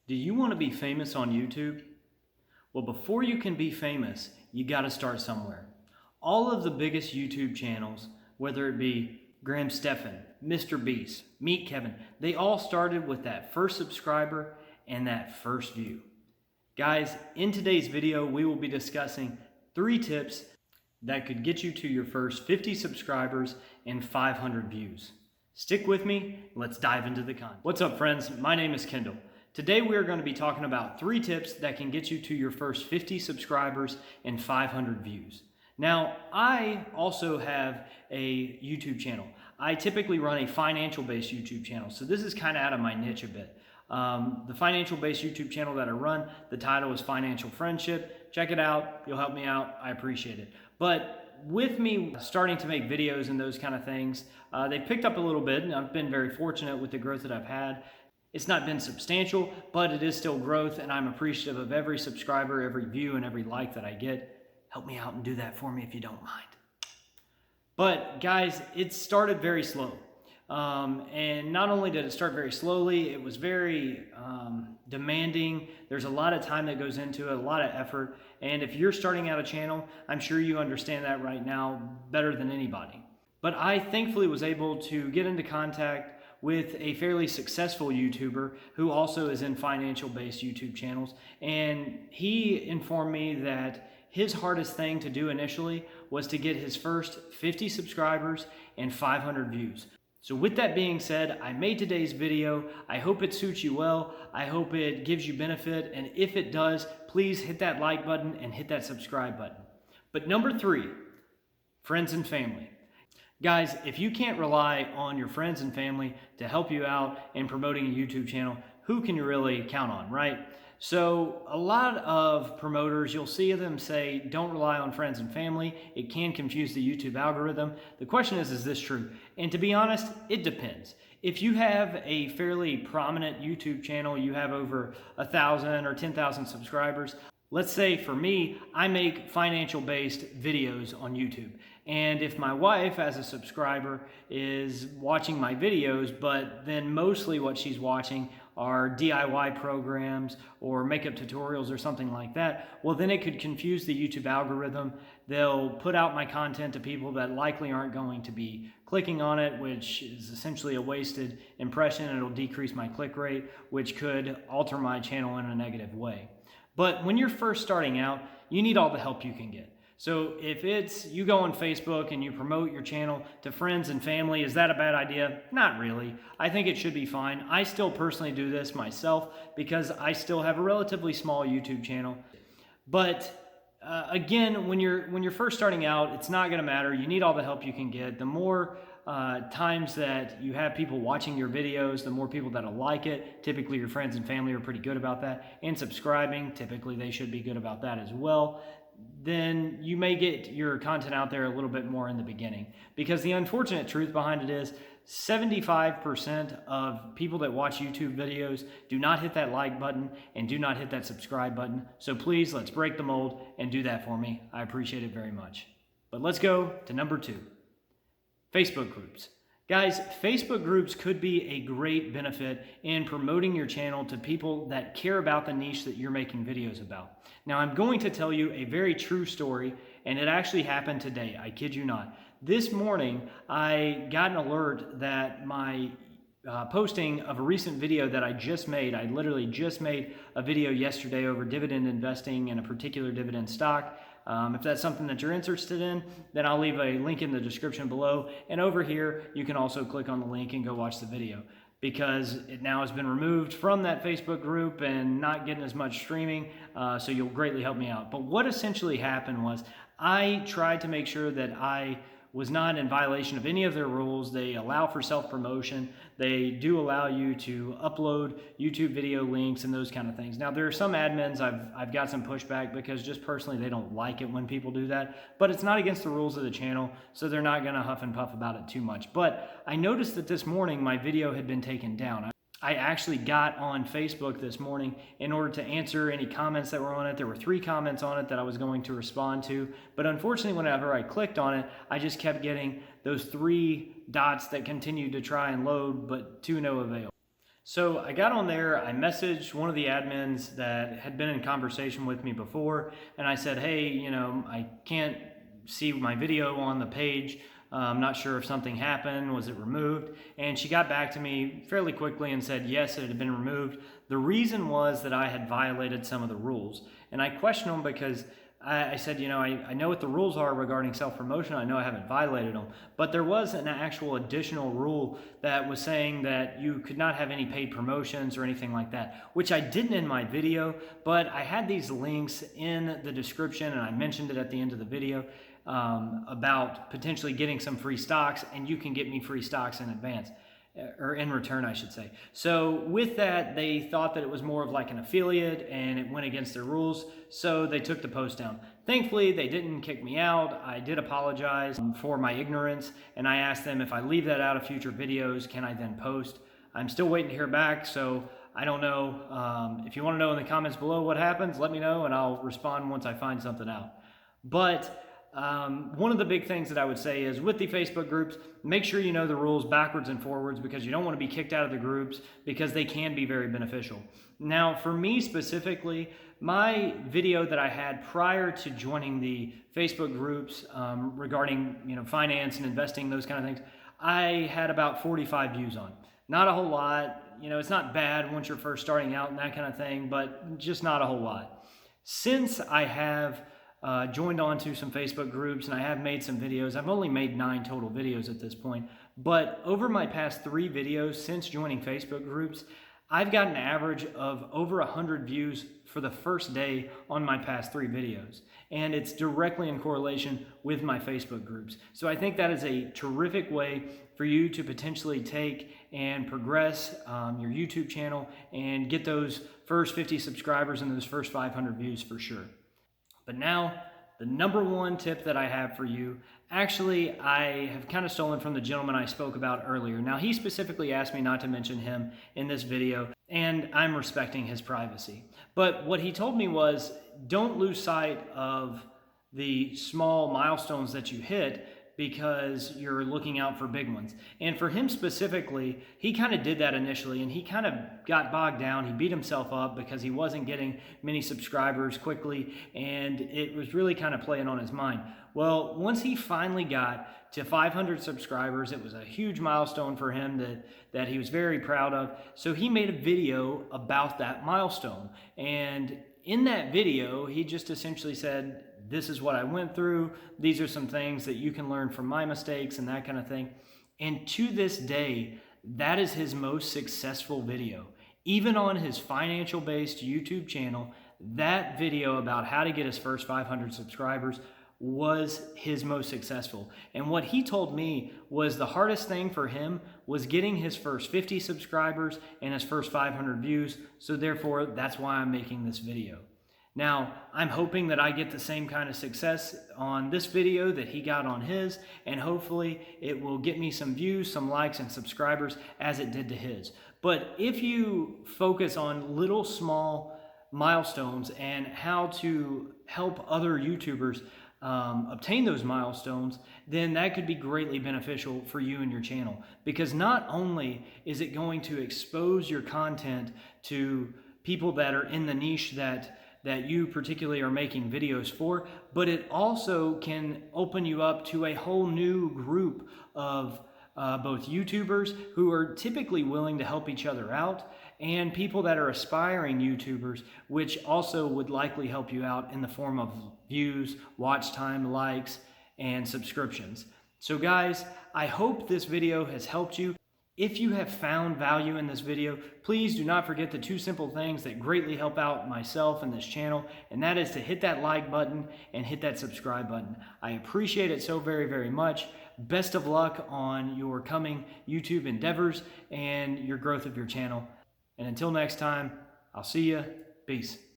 Do you want to be famous on YouTube? Well, before you can be famous, you got to start somewhere. All of the biggest YouTube channels, whether it be Graham Stephan, Mr. Beast, Meet Kevin, they all started with that first subscriber and that first view. Guys, in today's video, we will be discussing 3 tips that could get you to your first 50 subscribers and 500 views. Stick with me, let's dive into the content. What's up, friends? My name is Kendall. Today we are going to be talking about 3 tips that can get you to your first 50 subscribers and 500 views. Now, I also have a YouTube channel. I typically run a financial-based YouTube channel, so this is kind of out of my niche a bit. The financial-based YouTube channel that I run, the title is Financial Friendship. Check it out. You'll help me out. I appreciate it. But with me starting to make videos and those kind of things, they picked up a little bit, and I've been very fortunate with the growth that I've had. It's not been substantial, but it is still growth, and I'm appreciative of every subscriber, every view, and every like that I get. Help me out and do that for me if you don't mind. But guys, it started very slow. And not only did it start very slowly, it was very demanding. There's a lot of time that goes into it, a lot of effort. And if you're starting out a channel, I'm sure you understand that right now better than anybody. But I thankfully was able to get into contact with a fairly successful YouTuber who also is in financial-based YouTube channels. And he informed me that his hardest thing to do initially was to get his first 50 subscribers and 500 views. So with that being said, I made today's video. I hope it suits you well. I hope it gives you benefit. And if it does, please hit that like button and hit that subscribe button. But number 3, friends and family. Guys, if you can't rely on your friends and family to help you out in promoting a YouTube channel, who can you really count on, right? So a lot of promoters, you'll see them say, don't rely on friends and family. It can confuse the YouTube algorithm. The question is this true? And to be honest, it depends. If you have a fairly prominent YouTube channel, you have over 1,000 or 10,000 subscribers. Let's say for me, I make financial-based videos on YouTube. And if my wife, as a subscriber, is watching my videos, but then mostly what she's watching are DIY programs or makeup tutorials or something like that, well, then it could confuse the YouTube algorithm. They'll put out my content to people that likely aren't going to be clicking on it, which is essentially a wasted impression, and it'll decrease my click rate, which could alter my channel in a negative way. But when you're first starting out, you need all the help you can get. So if it's you go on Facebook and you promote your channel to friends and family, is that a bad idea? Not really. I think it should be fine. I still personally do this myself because I still have a relatively small YouTube channel. But again, when you're first starting out, it's not going to matter. You need all the help you can get. The more times that you have people watching your videos, the more people that'll like it. Typically your friends and family are pretty good about that. And subscribing, typically they should be good about that as well. Then you may get your content out there a little bit more in the beginning. Because the unfortunate truth behind it is 75% of people that watch YouTube videos do not hit that like button and do not hit that subscribe button. So please, let's break the mold and do that for me. I appreciate it very much. But let's go to number 2. Facebook groups. Guys, Facebook groups could be a great benefit in promoting your channel to people that care about the niche that you're making videos about. Now, I'm going to tell you a very true story, and it actually happened today. I kid you not. This morning, I got an alert that my posting of a recent video that I just made, I literally just made a video yesterday over dividend investing in a particular dividend stock. If that's something that you're interested in, then I'll leave a link in the description below. And over here, you can also click on the link and go watch the video, because it now has been removed from that Facebook group and not getting as much streaming, so you'll greatly help me out. But what essentially happened was I tried to make sure that I was not in violation of any of their rules. They allow for self-promotion. They do allow you to upload YouTube video links and those kind of things. Now, there are some admins I've got some pushback because just personally they don't like it when people do that, but it's not against the rules of the channel, so they're not gonna huff and puff about it too much. But I noticed that this morning my video had been taken down. I actually got on Facebook this morning in order to answer any comments that were on it. There were 3 comments on it that I was going to respond to, but unfortunately whenever I clicked on it, I just kept getting those 3 dots that continued to try and load, but to no avail. So I got on there, I messaged one of the admins that had been in conversation with me before, and I said, hey, I can't see my video on the page. I'm not sure if something happened, was it removed? And she got back to me fairly quickly and said, yes, it had been removed. The reason was that I had violated some of the rules. And I questioned them because I said, I know what the rules are regarding self-promotion. I know I haven't violated them, but there was an actual additional rule that was saying that you could not have any paid promotions or anything like that, which I didn't in my video, but I had these links in the description and I mentioned it at the end of the video about potentially getting some free stocks, and you can get me free stocks in advance. Or in return, I should say. So with that, they thought that it was more of like an affiliate and it went against their rules, so they took the post down. Thankfully, they didn't kick me out. I did apologize for my ignorance, and I asked them if I leave that out of future videos, can I then post? I'm still waiting to hear back, so I don't know. If you want to know in the comments below what happens, let me know and I'll respond once I find something out. But one of the big things that I would say is with the Facebook groups, make sure you know the rules backwards and forwards, because you don't want to be kicked out of the groups because they can be very beneficial. Now, for me specifically, my video that I had prior to joining the Facebook groups regarding finance and investing, those kind of things, I had about 45 views on. Not a whole lot. It's not bad once you're first starting out and that kind of thing, but just not a whole lot. Since I have joined on to some Facebook groups and I have made some videos. I've only made 9 total videos at this point, but over my past 3 videos since joining Facebook groups, I've got an average of over 100 views for the first day on my past 3 videos. And it's directly in correlation with my Facebook groups. So I think that is a terrific way for you to potentially take and progress your YouTube channel and get those first 50 subscribers and those first 500 views for sure. But now, the number one tip that I have for you, actually, I have kind of stolen from the gentleman I spoke about earlier. Now, he specifically asked me not to mention him in this video, and I'm respecting his privacy. But what he told me was, don't lose sight of the small milestones that you hit, because you're looking out for big ones. And for him specifically, he kind of did that initially and he kind of got bogged down. He beat himself up because he wasn't getting many subscribers quickly, and it was really kind of playing on his mind. Well, once he finally got to 500 subscribers, it was a huge milestone for him that he was very proud of. So he made a video about that milestone. And in that video, he just essentially said, this is what I went through. These are some things that you can learn from my mistakes and that kind of thing. And to this day, that is his most successful video. Even on his financial-based YouTube channel, that video about how to get his first 500 subscribers was his most successful. And what he told me was the hardest thing for him was getting his first 50 subscribers and his first 500 views. So therefore, that's why I'm making this video. Now, I'm hoping that I get the same kind of success on this video that he got on his, and hopefully it will get me some views, some likes, and subscribers as it did to his. But if you focus on little small milestones and how to help other YouTubers obtain those milestones, then that could be greatly beneficial for you and your channel. Because not only is it going to expose your content to people that are in the niche that you particularly are making videos for, but it also can open you up to a whole new group of both YouTubers who are typically willing to help each other out, and people that are aspiring YouTubers, which also would likely help you out in the form of views, watch time, likes, and subscriptions. So guys, I hope this video has helped you. If you have found value in this video, please do not forget the 2 simple things that greatly help out myself and this channel, and that is to hit that like button and hit that subscribe button. I appreciate it so very, very much. Best of luck on your coming YouTube endeavors and your growth of your channel. And until next time, I'll see you. Peace.